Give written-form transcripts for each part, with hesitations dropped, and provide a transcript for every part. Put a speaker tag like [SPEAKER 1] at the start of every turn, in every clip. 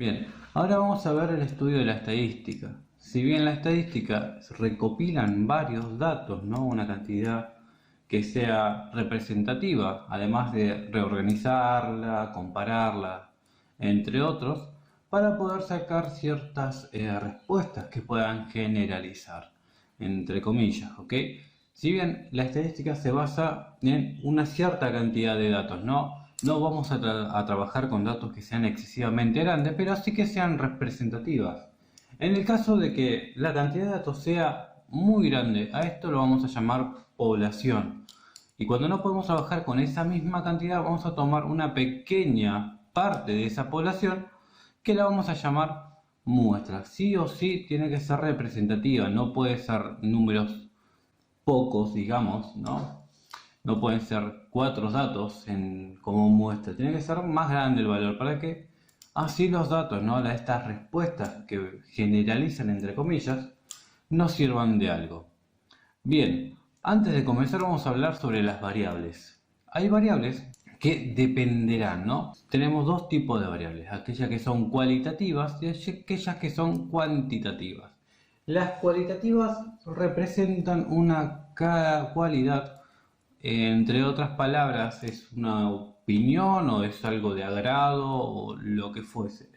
[SPEAKER 1] Bien, ahora vamos a ver el estudio de la estadística. Si bien la estadística recopilan varios datos, ¿no? Una cantidad que sea representativa, además de reorganizarla, compararla, entre otros, para poder sacar ciertas respuestas que puedan generalizar, entre comillas, ¿ok? Si bien la estadística se basa en una cierta cantidad de datos, no vamos a trabajar con datos que sean excesivamente grandes, pero sí que sean representativas. En el caso de que la cantidad de datos sea muy grande, a esto lo vamos a llamar población. Y cuando no podemos trabajar con esa misma cantidad, vamos a tomar una pequeña parte de esa población que la vamos a llamar muestra. Sí o sí tiene que ser representativa, no puede ser números pocos, digamos, ¿no? No pueden ser 4 datos como muestra, tiene que ser más grande el valor para que así los datos, ¿no? Estas respuestas que generalizan entre comillas, nos sirvan de algo. Bien, antes de comenzar vamos a hablar sobre las variables. Hay variables que dependerán, ¿no? Tenemos dos tipos de variables, aquellas que son cualitativas y aquellas que son cuantitativas. Las cualitativas representan una cualidad, entre otras palabras, es una opinión o es algo de agrado o lo que fuese.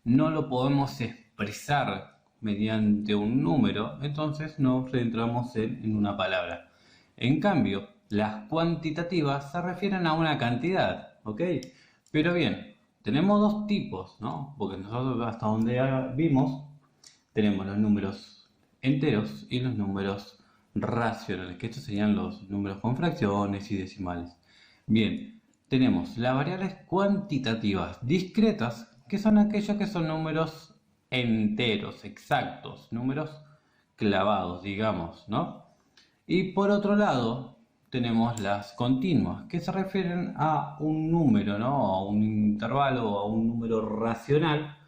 [SPEAKER 1] No lo podemos expresar mediante un número, entonces nos centramos en una palabra. En cambio, las cuantitativas se refieren a una cantidad, ¿ok? Pero bien, tenemos dos tipos, ¿no? Porque nosotros hasta donde vimos tenemos los números enteros y los números racionales, que estos serían los números con fracciones y decimales. Bien, tenemos las variables cuantitativas discretas, que son aquellos que son números enteros, exactos, números clavados, digamos, ¿no? Y por otro lado, tenemos las continuas, que se refieren a un número, ¿no? A un intervalo o a un número racional,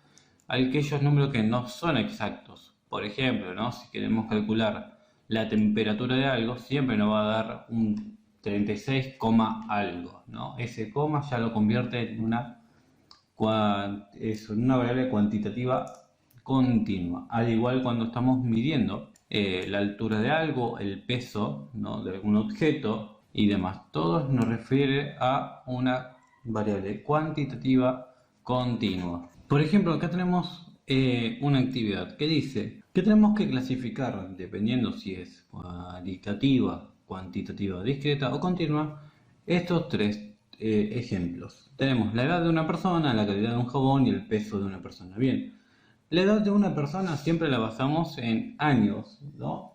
[SPEAKER 1] aquellos números que no son exactos. Por ejemplo, ¿no? Si queremos calcular la temperatura de algo, siempre nos va a dar un 36, algo, ¿no? Ese coma ya lo convierte en una variable cuantitativa continua. Al igual cuando estamos midiendo la altura de algo, el peso, ¿no? de algún objeto y demás. Todo nos refiere a una variable cuantitativa continua. Por ejemplo, acá tenemos una actividad que dice que tenemos que clasificar, dependiendo si es cualitativa, cuantitativa, discreta o continua, estos tres ejemplos. Tenemos la edad de una persona, la calidad de un jabón y el peso de una persona. Bien, la edad de una persona siempre la basamos en años, ¿no?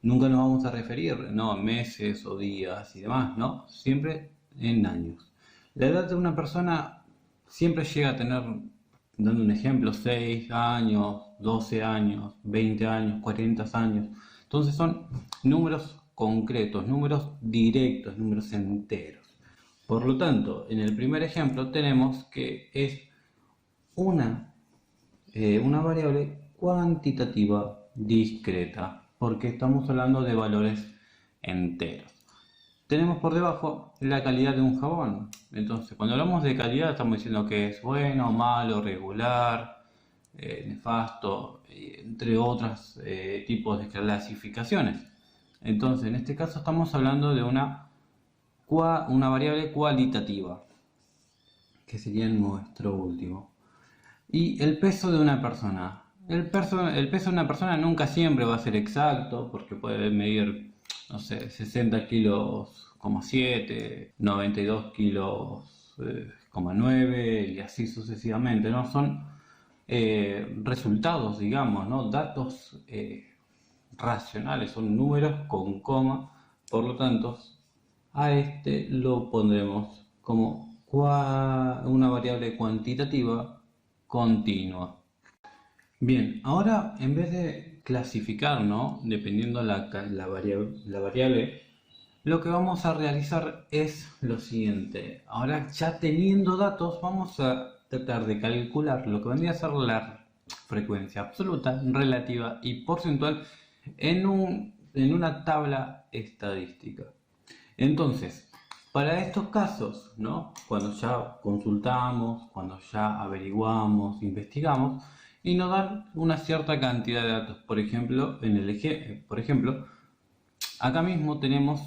[SPEAKER 1] Nunca nos vamos a referir, ¿no? A meses o días y demás, ¿no? Siempre en años. La edad de una persona siempre llega a tener, dando un ejemplo, 6 años, 12 años, 20 años, 40 años. Entonces son números concretos, números directos, números enteros. Por lo tanto, en el primer ejemplo tenemos que es una variable cuantitativa discreta, porque estamos hablando de valores enteros. Tenemos por debajo la calidad de un jabón. Entonces, cuando hablamos de calidad, estamos diciendo que es bueno, malo, regular, nefasto, entre otros tipos de clasificaciones. Entonces, en este caso estamos hablando de una variable cualitativa, que sería nuestro último. Y el peso de una persona. El peso de una persona nunca siempre va a ser exacto, porque puede medir, no sé, 60 kilos, 7, 92 kilos, 9, y así sucesivamente, ¿no? Son resultados, digamos, ¿no? Datos racionales, son números con coma, por lo tanto, a este lo pondremos como una variable cuantitativa continua. Bien, ahora en vez de clasificar, ¿no? Dependiendo la variable, lo que vamos a realizar es lo siguiente. Ahora ya teniendo datos, vamos a tratar de calcular lo que vendría a ser la frecuencia absoluta, relativa y porcentual en una tabla estadística. Entonces, Para estos casos, ¿no? Cuando ya consultamos, cuando ya averiguamos, investigamos y nos dan una cierta cantidad de datos. Por ejemplo, acá mismo tenemos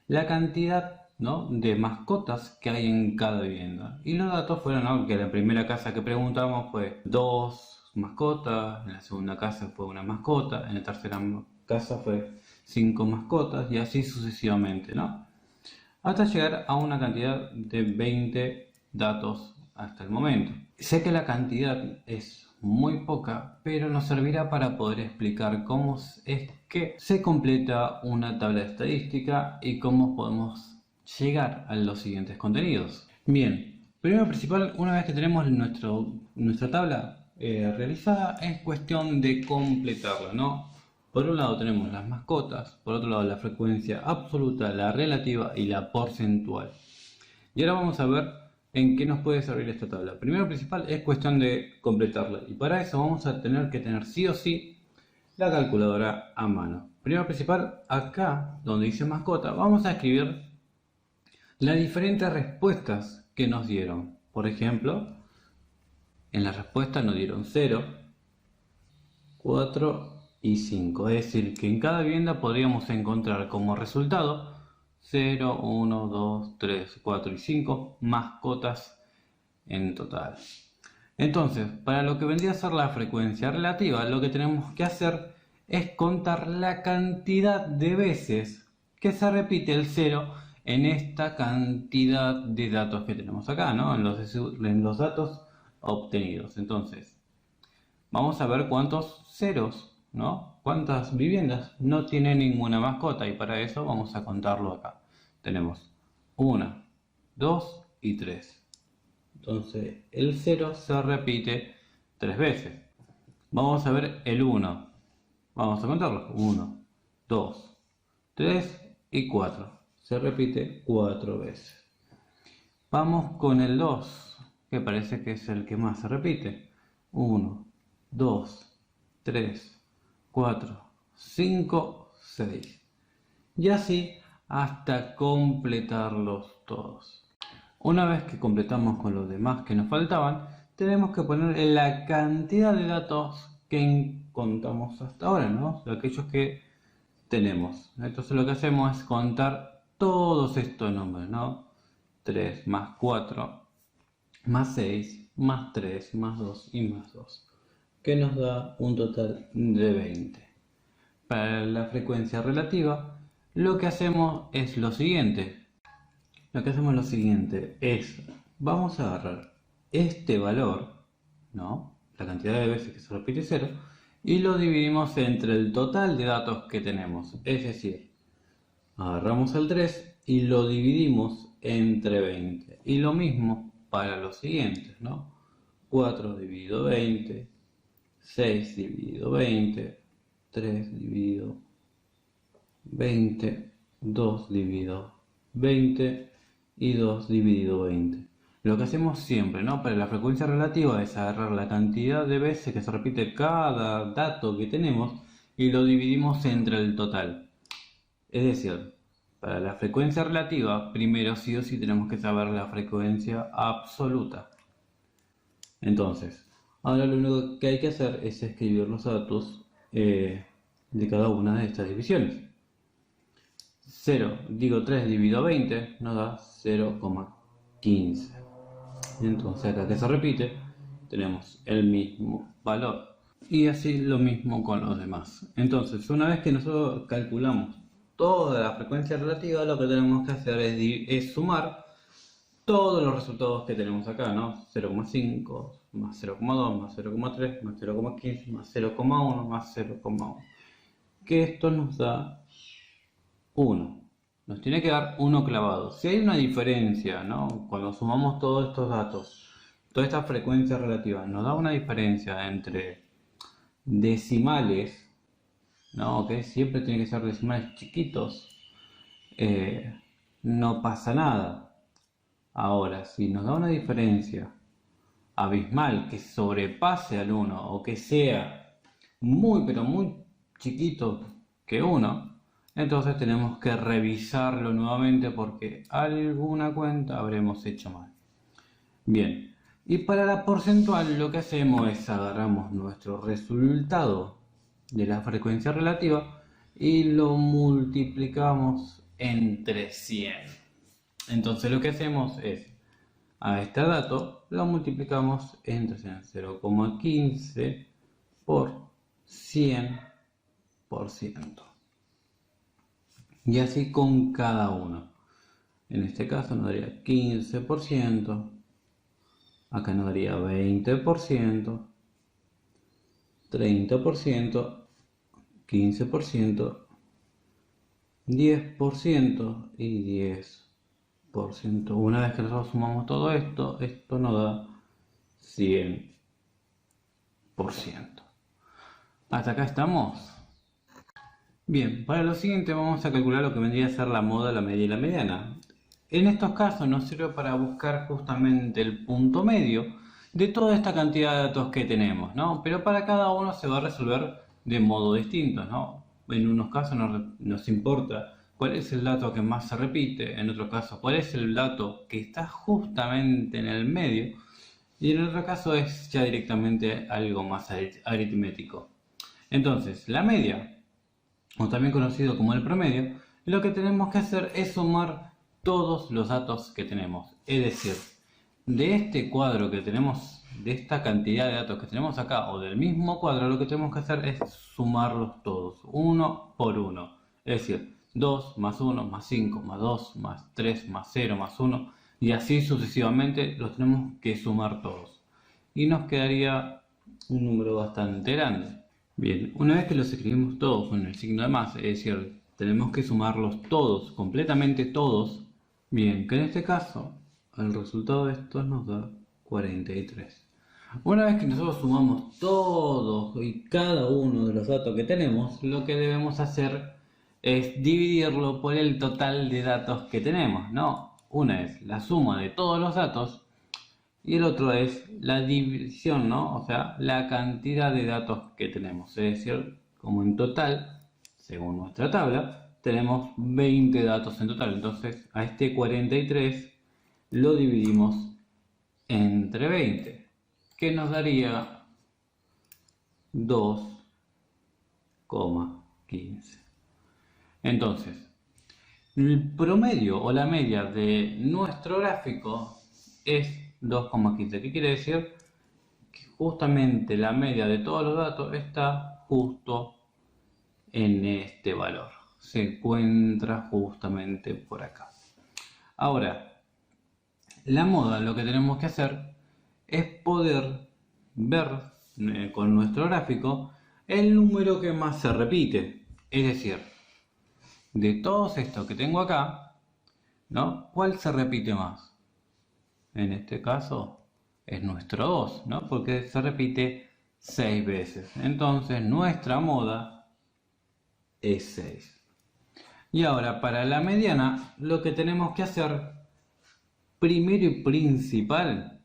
[SPEAKER 1] la cantidad, ¿no?, de mascotas que hay en cada vivienda. Y los datos fueron, ¿no?, que la primera casa que preguntamos fue 2 mascotas, en la segunda casa fue 1 mascota, en la tercera casa fue 5 mascotas y así sucesivamente, ¿no? Hasta llegar a una cantidad de 20 datos hasta el momento. Sé que la cantidad es muy poca, pero nos servirá para poder explicar cómo es que se completa una tabla de estadística y cómo podemos llegar a los siguientes contenidos. Bien, primero principal, una vez que tenemos nuestra tabla realizada, es cuestión de completarla, ¿no? Por un lado tenemos las mascotas, por otro lado la frecuencia absoluta, la relativa y la porcentual. Y ahora vamos a ver en qué nos puede servir esta tabla. Primero principal es cuestión de completarla y para eso vamos a tener que tener sí o sí la calculadora a mano. Primero principal, acá donde dice mascota, vamos a escribir las diferentes respuestas que nos dieron. Por ejemplo, en la respuesta nos dieron 0, 4 y 5. Es decir, que en cada vivienda podríamos encontrar como resultado 0, 1, 2, 3, 4 y 5 mascotas en total. Entonces, para lo que vendría a ser la frecuencia relativa, lo que tenemos que hacer es contar la cantidad de veces que se repite el 0 en esta cantidad de datos que tenemos acá, ¿no? En los datos obtenidos. Entonces, vamos a ver cuántos ceros, ¿no? Cuántas viviendas no tienen ninguna mascota y para eso vamos a contarlo acá. Tenemos 1, 2 y 3. Entonces el 0 se repite 3 veces. Vamos a ver el 1. Vamos a contarlo. 1, 2, 3 y 4. Se repite 4 veces. Vamos con el 2, que parece que es el que más se repite. 1, 2, 3, 4, 5, 6. Y así hasta completarlos todos. Una vez que completamos con los demás que nos faltaban, tenemos que poner la cantidad de datos que contamos hasta ahora, ¿no? Aquellos que tenemos. Entonces lo que hacemos es contar todos estos números, ¿no? 3 más 4 más 6 más 3 más 2 y más 2, que nos da un total de 20. Para la frecuencia relativa, lo que hacemos es lo siguiente. Vamos a agarrar este valor, ¿no?, la cantidad de veces que se repite 0, y lo dividimos entre el total de datos que tenemos. Es decir, agarramos el 3 y lo dividimos entre 20. Y lo mismo para los siguientes, ¿no? 4 dividido 20, 6 dividido 20, 3 dividido 20, 2 dividido 20 y 2 dividido 20. Lo que hacemos siempre, ¿no?, para la frecuencia relativa es agarrar la cantidad de veces que se repite cada dato que tenemos y lo dividimos entre el total. Es decir, para la frecuencia relativa, primero sí o sí tenemos que saber la frecuencia absoluta. Entonces, ahora lo único que hay que hacer es escribir los datos de cada una de estas divisiones. 3 dividido 20 nos da 0,15. Entonces acá que se repite tenemos el mismo valor y así lo mismo con los demás. Entonces una vez que nosotros calculamos toda la frecuencia relativa, lo que tenemos que hacer es sumar todos los resultados que tenemos acá, ¿no? 0,5 más 0,2 más 0,3 más 0,15 más 0,1 más 0,1, que esto nos da 1. Nos tiene que dar 1 clavado. Si hay una diferencia, ¿no?, cuando sumamos todos estos datos, toda esta frecuencia relativa, nos da una diferencia entre decimales, ¿no?, que siempre tiene que ser decimales chiquitos, no pasa nada. Ahora, si nos da una diferencia abismal que sobrepase al 1 o que sea muy pero muy chiquito que 1, entonces tenemos que revisarlo nuevamente porque alguna cuenta habremos hecho mal. Bien, y para la porcentual lo que hacemos es agarramos nuestro resultado de la frecuencia relativa y lo multiplicamos entre 100. Entonces lo que hacemos es, a este dato lo multiplicamos entre 0,15 por 100%. Y así con cada uno. En este caso nos daría 15%, acá nos daría 20%, 30%, 15%, 10% y 10%. Una vez que nosotros sumamos todo esto, esto nos da 100%. ¿Hasta acá estamos? Bien, para lo siguiente vamos a calcular lo que vendría a ser la moda, la media y la mediana. En estos casos nos sirve para buscar justamente el punto medio de toda esta cantidad de datos que tenemos, ¿no? Pero para cada uno se va a resolver de modo distinto, ¿no? En unos casos nos importa cuál es el dato que más se repite, en otro caso cuál es el dato que está justamente en el medio, y en otro caso es ya directamente algo más aritmético. Entonces, la media, o también conocido como el promedio, lo que tenemos que hacer es sumar todos los datos que tenemos. Es decir, de este cuadro que tenemos, de esta cantidad de datos que tenemos acá, o del mismo cuadro, lo que tenemos que hacer es sumarlos todos, uno por uno. Es decir, 2 más 1 más 5 más 2 más 3 más 0 más 1, y así sucesivamente los tenemos que sumar todos. Y nos quedaría un número bastante grande. Bien, una vez que los escribimos todos con el signo de más, es decir, tenemos que sumarlos todos, completamente todos. Bien, que en este caso, el resultado de esto nos da 43. Una vez que nosotros sumamos todos y cada uno de los datos que tenemos, lo que debemos hacer es dividirlo por el total de datos que tenemos, ¿no? Una es la suma de todos los datos y el otro es la división, ¿no? O sea, la cantidad de datos que tenemos. Es decir, como en total, según nuestra tabla, tenemos 20 datos en total. Entonces, a este 43 lo dividimos entre 20, que nos daría 2,15. Entonces, el promedio o la media de nuestro gráfico es 2,15. ¿Qué quiere decir? Que justamente la media de todos los datos está justo en este valor. Se encuentra justamente por acá. Ahora, la moda, lo que tenemos que hacer es poder ver con nuestro gráfico el número que más se repite. Es decir, de todos estos que tengo acá, ¿no? ¿Cuál se repite más? En este caso es nuestro 2, ¿no? Porque se repite 6 veces. Entonces nuestra moda es 6. Y ahora para la mediana lo que tenemos que hacer primero y principal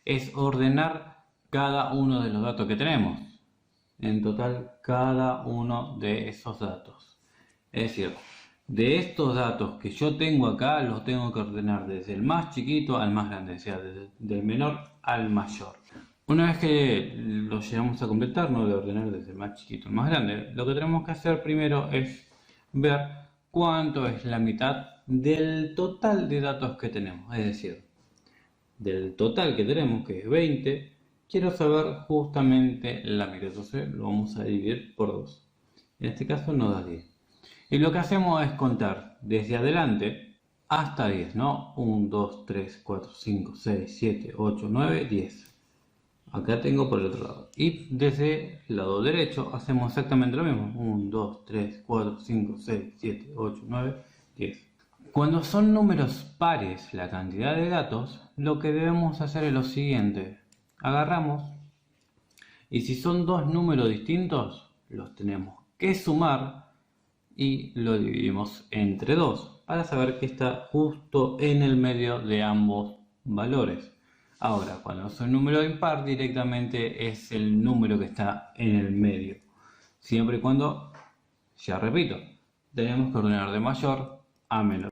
[SPEAKER 1] es ordenar cada uno de los datos que tenemos. En total cada uno de esos datos. Es decir, de estos datos que yo tengo acá, los tengo que ordenar desde el más chiquito al más grande, o sea, desde el menor al mayor. Una vez que los llegamos a completar, no de ordenar desde el más chiquito al más grande, lo que tenemos que hacer primero es ver cuánto es la mitad del total de datos que tenemos. Es decir, del total que tenemos, que es 20, quiero saber justamente la mitad. Entonces lo vamos a dividir por 2. En este caso nos da 10. Y lo que hacemos es contar desde adelante hasta 10, ¿no? 1, 2, 3, 4, 5, 6, 7, 8, 9, 10. Acá tengo por el otro lado. Y desde el lado derecho hacemos exactamente lo mismo. 1, 2, 3, 4, 5, 6, 7, 8, 9, 10. Cuando son números pares la cantidad de datos, lo que debemos hacer es lo siguiente. Agarramos y si son dos números distintos, los tenemos que sumar y lo dividimos entre 2 para saber que está justo en el medio de ambos valores. Ahora, cuando es un número impar, directamente es el número que está en el medio. Siempre y cuando, ya repito, tenemos que ordenar de mayor a menor.